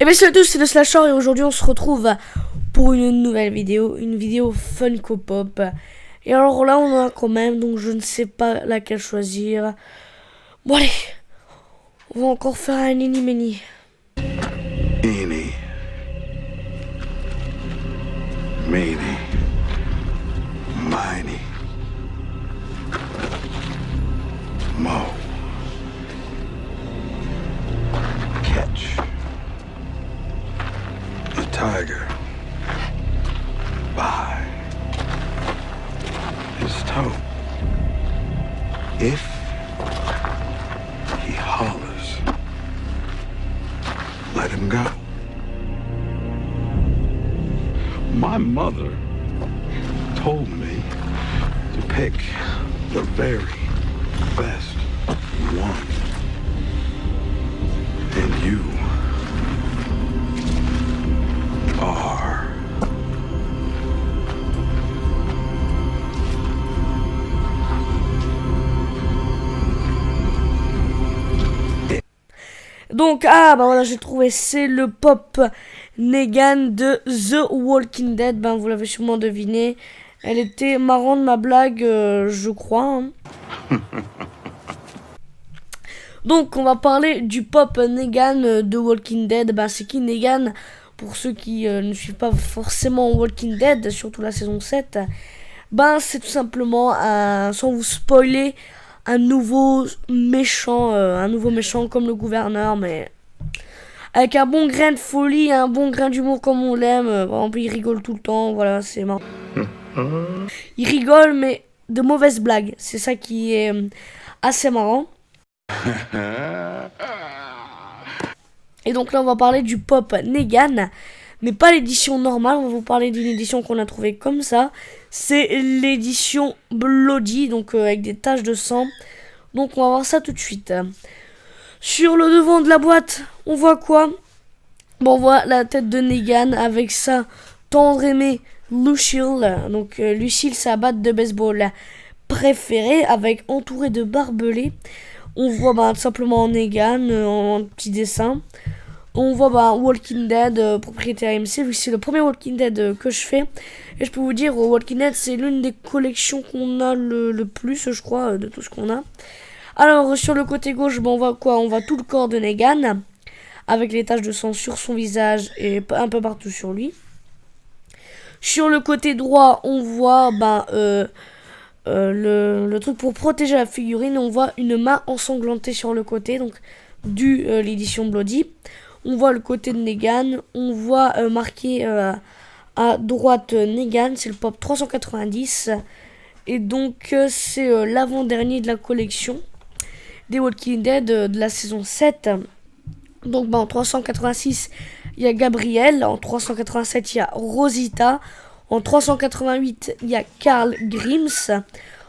Et bien salut à tous, c'est le Slasher et aujourd'hui on se retrouve pour une nouvelle vidéo, une vidéo Funko Pop. Et alors là on en a quand même, donc je ne sais pas laquelle choisir. Bon allez, on va encore faire un mini. Eeny, meeny, miny, mo. Catch a tiger by his toe. If he hollers, let him go. My mother told me to pick the very best one. And you are Donc bah voilà, j'ai trouvé, c'est le Pop Negan de The Walking Dead. Ben vous l'avez sûrement deviné, elle était marrante ma blague, je crois. Donc on va parler du Pop Negan de Walking Dead. Ben c'est qui Negan? Pour ceux qui ne suivent pas forcément Walking Dead, surtout la saison 7, ben c'est tout simplement, sans vous spoiler, un nouveau méchant comme le gouverneur, mais avec un bon grain de folie, un bon grain d'humour comme on l'aime. Il rigole tout le temps, voilà, c'est marrant. Il rigole, mais de mauvaises blagues, c'est ça qui est assez marrant. Et donc là on va parler du Pop Negan, mais pas l'édition normale, on va vous parler d'une édition qu'on a trouvée comme ça. C'est l'édition Bloody, donc avec des taches de sang. Donc on va voir ça tout de suite. Sur le devant de la boîte, on voit quoi? Bon, on voit la tête de Negan avec sa tendre aimée Lucille. Donc Lucille, sa batte de baseball préférée, avec entourée de barbelés. On voit tout simplement Negan en petit dessin. On voit Walking Dead, propriétaire AMC, vu que c'est le premier Walking Dead que je fais. Et je peux vous dire, Walking Dead, c'est l'une des collections qu'on a le plus, je crois, de tout ce qu'on a. Alors, sur le côté gauche, on voit quoi? On voit tout le corps de Negan, avec les taches de sang sur son visage et un peu partout sur lui. Sur le côté droit, on voit le truc pour protéger la figurine. On voit une main ensanglantée sur le côté, donc l'édition Bloody. On voit le côté de Negan, on voit marqué à droite Negan, c'est le Pop 390. Et donc c'est l'avant-dernier de la collection des Walking Dead de la saison 7. Donc en 386 il y a Gabriel, en 387 il y a Rosita, en 388 il y a Carl Grims,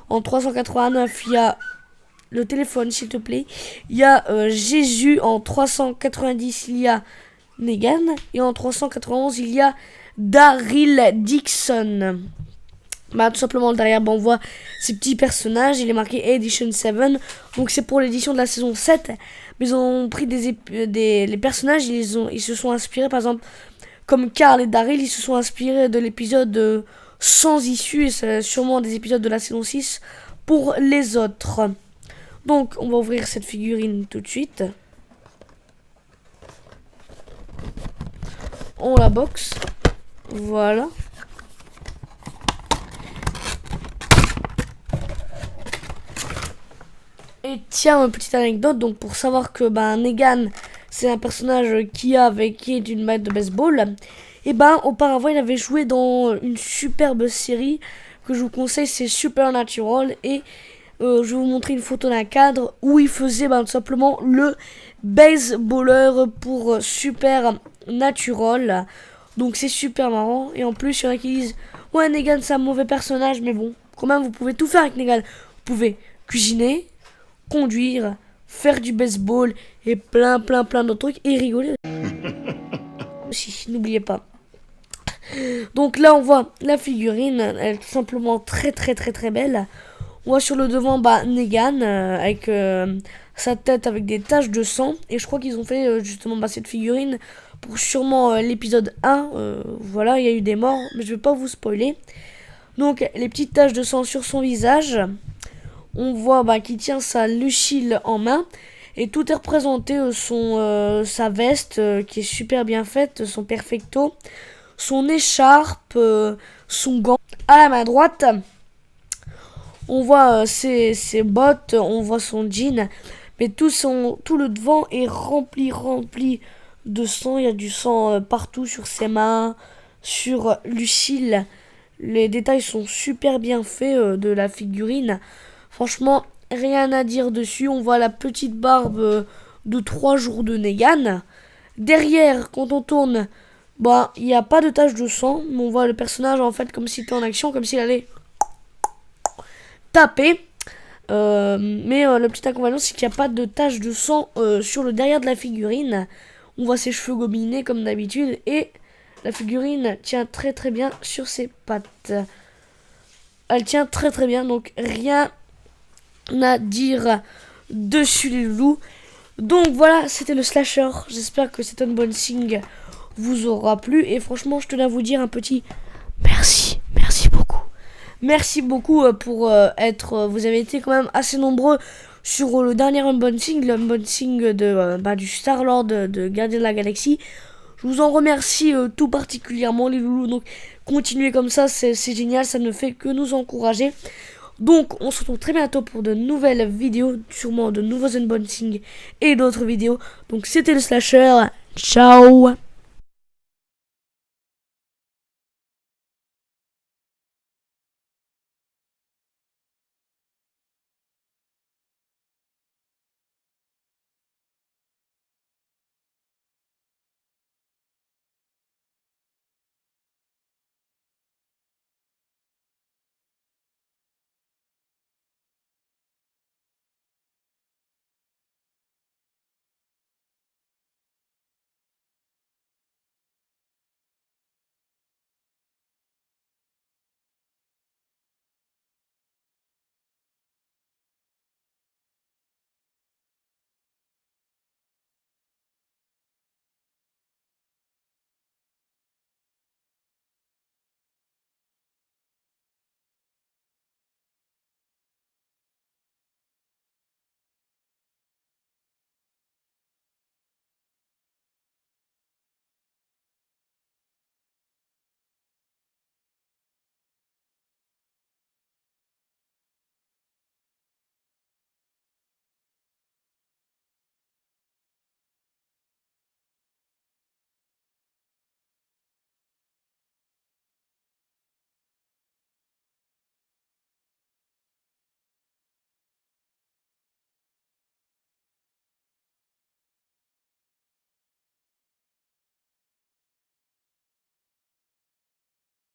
en 389 il y a le téléphone s'il te plaît, il y a Jésus, en 390 il y a Negan, et en 391 il y a Daryl Dixon. Tout simplement derrière on voit ces petits personnages, il est marqué Edition 7, donc c'est pour l'édition de la saison 7, mais ils ont pris les personnages, ils se sont inspirés, par exemple comme Carl et Daryl, ils se sont inspirés de l'épisode sans issue, et c'est sûrement des épisodes de la saison 6 pour les autres. Donc on va ouvrir cette figurine tout de suite. On la boxe. Voilà. Et tiens, une petite anecdote, donc pour savoir que Negan, c'est un personnage qui est une batte de baseball. Et auparavant il avait joué dans une superbe série que je vous conseille, c'est Supernatural, et je vais vous montrer une photo d'un cadre où il faisait tout simplement le baseballeur pour Supernatural. Donc c'est super marrant. Et en plus il y en a qui disent ouais, Negan c'est un mauvais personnage, mais bon, quand même vous pouvez tout faire avec Negan. Vous pouvez cuisiner, conduire, faire du baseball et plein d'autres trucs, et rigoler aussi, n'oubliez pas. Donc là on voit la figurine, elle est tout simplement très belle. On voit sur le devant Negan avec sa tête avec des taches de sang. Et je crois qu'ils ont fait justement cette figurine pour sûrement l'épisode 1. Voilà, il y a eu des morts, mais je vais pas vous spoiler. Donc les petites taches de sang sur son visage. On voit qu'il tient sa Lucille en main. Et tout est représenté, sa veste qui est super bien faite, son perfecto, son écharpe, son gant. À la main droite, on voit ses bottes, on voit son jean. Mais tout le devant est rempli de sang. Il y a du sang partout sur ses mains, sur Lucille. Les détails sont super bien faits de la figurine. Franchement, rien à dire dessus. On voit la petite barbe de 3 jours de Negan. Derrière, quand on tourne, il n'y a pas de tache de sang. Mais on voit le personnage en fait comme s'il était en action, comme s'il allait taper. Mais le petit inconvénient, c'est qu'il n'y a pas de tache de sang sur le derrière de la figurine. On voit ses cheveux gominés comme d'habitude. Et la figurine tient très bien sur ses pattes. Elle tient très bien, donc rien à dire dessus les loulous. Donc voilà, c'était le slasher. J'espère que cet unboxing vous aura plu. Et franchement, je tenais à vous dire un petit merci beaucoup. Merci beaucoup pour être... vous avez été quand même assez nombreux sur le dernier unboxing, l'unboxing du Star-Lord de Gardiens de la Galaxie. Je vous en remercie tout particulièrement les loulous. Donc continuez comme ça, c'est génial, ça ne fait que nous encourager. Donc on se retrouve très bientôt pour de nouvelles vidéos, sûrement de nouveaux unboxings et d'autres vidéos. Donc c'était le slasher, ciao.